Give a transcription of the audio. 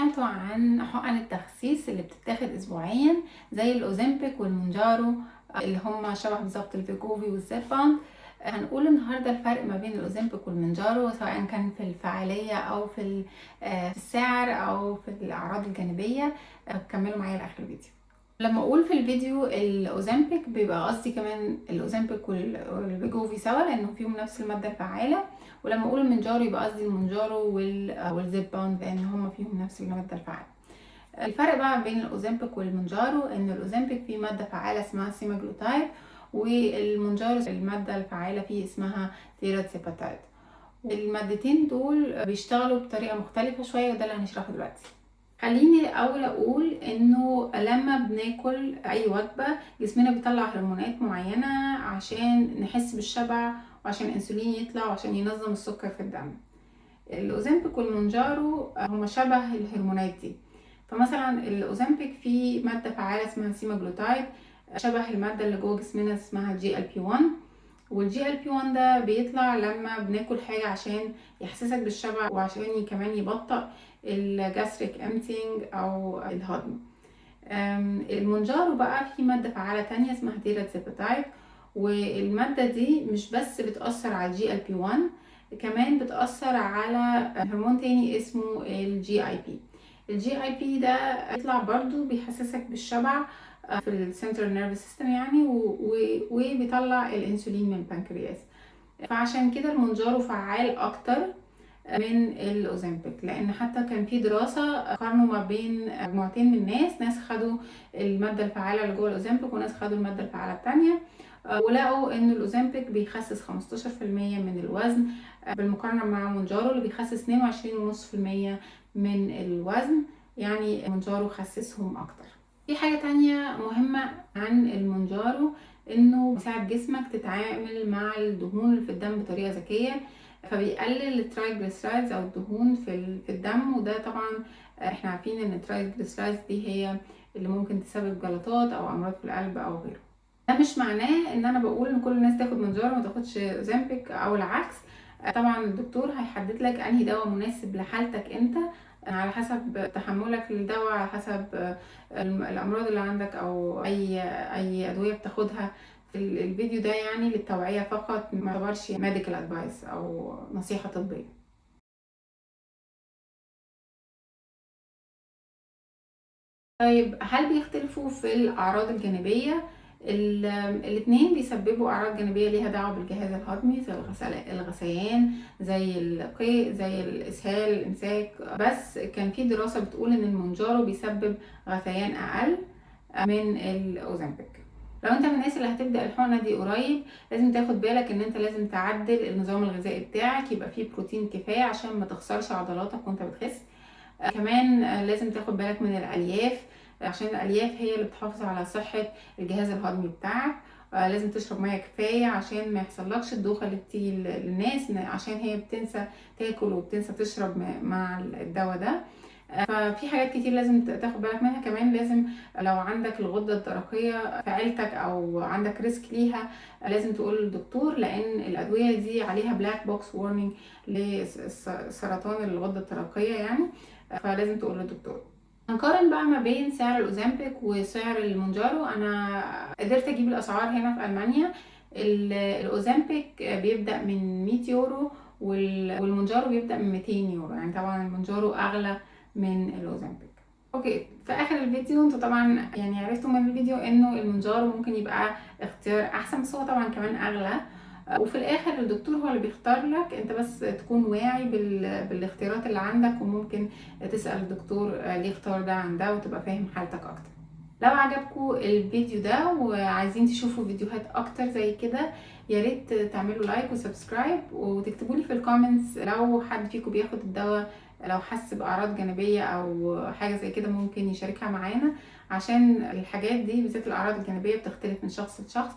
سمعتوا عن حقن التخسيس اللي بتتاخد اسبوعيا زي الاوزempic والمونجارو اللي هم شبه بالظبط الفيجوفي والزيباند. هنقول النهارده الفرق ما بين الاوزempic والمونجارو، سواء كان في الفعاليه او في السعر او في الاعراض الجانبيه. كملوا معايا لاخر الفيديو. لما اقول في الفيديو الاوزempic بيبقى قصدي كمان الاوزempic والفيجوفي سوا لانه فيهم نفس الماده الفعاله، ولما اقول المونجارو يبقى قصدي المونجارو والزيباند لان هم فيهم نفس الماده الفعاله. الفرق بقى بين الاوزempic والمونجارو ان الاوزempic فيه ماده فعاله اسمها سيماجلوتايد، والمونجارو الماده الفعاله فيه اسمها تيراتسيباتايد. المادتين دول بيشتغلوا بطريقه مختلفه شويه وده اللي هنشرحه دلوقتي. خليني الاول اقول انه لما بناكل اي وجبه جسمنا بيطلع هرمونات معينه عشان نحس بالشبع وعشان الانسولين يطلع وعشان ينظم السكر في الدم. الاوزempic والمونجارو هما شبه الهرمونات دي. فمثلا الاوزempic فيه ماده فعاله اسمها سيماجلوتايد شبه الماده اللي جوه جسمنا اسمها GLP-1، والGLP-1 ده بيطلع لما بناكل حاجه عشان يحسسك بالشبع وعشان كمان يبطئ الجاستريك امتينج او الهضم. المونجارو بقى فيه ماده فعاله تانية اسمها تيراتسيباتايد، والماده دي مش بس بتاثر على GLP-1 كمان بتأثر على هرمون تاني اسمه الجي اي بي ده يطلع برضو بيحسسك بالشبع في السنترال نيرفس سيستم يعني وبيطلع الانسولين من البنكرياس. فعشان كده المونجارو فعال اكتر من الاوزempic، لان حتى كان في دراسه قارنوا ما بين مجموعتين من الناس، ناس خدوا الماده الفعاله اللي جوه الاوزempic وناس خدوا الماده الفعاله الثانيه، ولقوا ان الاوزempic بيخسس 15% من الوزن بالمقارنه مع مونجارو اللي بيخسس 22.5% من الوزن. يعني مونجارو خسسهم اكتر. في حاجه تانية مهمه عن المونجارو انه بيساعد جسمك تتعامل مع الدهون اللي في الدم بطريقه ذكيه، فبيقلل الترايجليسرايدز او الدهون في الدم، وده طبعا احنا عارفين ان الترايجليسرايدز دي هي اللي ممكن تسبب جلطات او امراض في القلب او غيره. ده مش معناه ان انا بقول ان كل الناس تاخد مونجارو وما تاخدش اوزempic او العكس. طبعا الدكتور هيحدد لك انهي دواء مناسب لحالتك انت على حسب تحملك للدواء، على حسب الامراض اللي عندك او اي ادويه بتاخدها. في الفيديو ده يعني للتوعيه فقط، ما يعتبرش ميديكال ادفايس او نصيحه طبيه. طيب هل بيختلفوا في الأعراض الجانبية؟ الاتنين بيسببوا أعراض جانبية ليها دعوة بالجهاز الهضمي زي الغثيان، زي القيء، زي الإسهال، الإمساك. بس كان في دراسة بتقول إن المونجارو بيسبب غثيان أقل من الأوزempic. لو انت من الناس اللي هتبدأ الحقنة دي قريب لازم تاخد بالك ان انت لازم تعدل النظام الغذائي بتاعك، يبقى فيه بروتين كفاية عشان ما تخسرش عضلاتك وانت بتخس. كمان لازم تاخد بالك من الالياف عشان الالياف هي اللي بتحافظ على صحه الجهاز الهضمي بتاعك. لازم تشرب ميه كفايه عشان ما يحصلكش الدوخه اللي بتيجي للناس عشان هي بتنسى تاكل وبتنسى تشرب مع الدواء ده. ففي حاجات كتير لازم تاخد بالك منها. كمان لازم لو عندك الغده الدرقيه في عيلتك او عندك ريسك ليها لازم تقول للدكتور، لان الادويه دي عليها بلاك بوكس وارنينج لسرطان الغده الدرقيه يعني، فلازم تقول للدكتور. هنقارن بقى ما بين سعر الاوزempic وسعر المونجارو. انا قدرت اجيب الاسعار هنا في المانيا. الاوزempic بيبدا من 100 يورو والمونجارو بيبدا من 200 يورو، يعني طبعا المونجارو اغلى من الاوزempic. اوكي، في اخر الفيديو انتوا طبعا يعني عرفتوا من الفيديو انه المونجارو ممكن يبقى اختيار احسن، بس هو طبعا كمان اغلى. وفي الاخر الدكتور هو اللي بيختار لك، انت بس تكون واعي بالاختيارات اللي عندك، وممكن تسأل الدكتور ليه اختار ده عن ده وتبقى فاهم حالتك اكتر. لو عجبكم الفيديو ده وعايزين تشوفوا فيديوهات اكتر زي كده يا ريت تعملوا لايك وسبسكرايب وتكتبوا لي في الكومنتس لو حد فيكم بياخد الدواء، لو حس باعراض جانبيه او حاجه زي كده ممكن يشاركها معانا، عشان الحاجات دي بالذات الاعراض الجانبيه بتختلف من شخص لشخص،